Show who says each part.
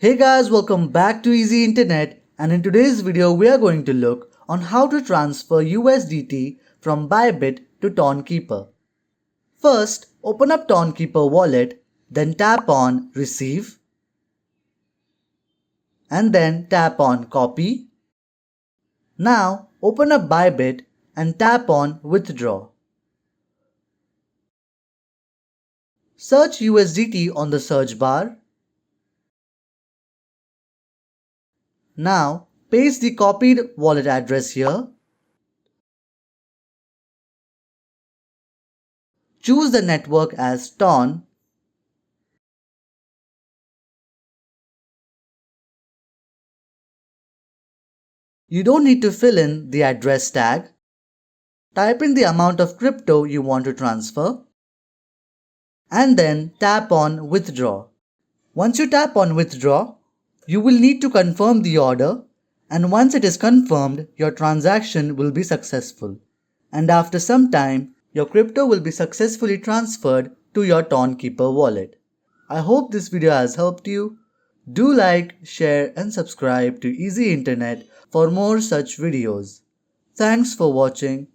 Speaker 1: Hey guys, welcome back to Easy Internet, and in today's video we are going to look on how to transfer USDT from Bybit to Tonkeeper. First, open up Tonkeeper wallet, then tap on Receive, and then tap on Copy. Now open up Bybit and tap on Withdraw. Search USDT on the search bar. Now paste the copied wallet address here. Choose the network as Ton. You don't need to fill in the address tag. Type in the amount of crypto you want to transfer and then tap on Withdraw. Once you tap on Withdraw, you will need to confirm the order, and once it is confirmed, your transaction will be successful. And after some time, your crypto will be successfully transferred to your Tonkeeper wallet. I hope this video has helped you. Do like, share and subscribe to Easy Internet for more such videos. Thanks for watching.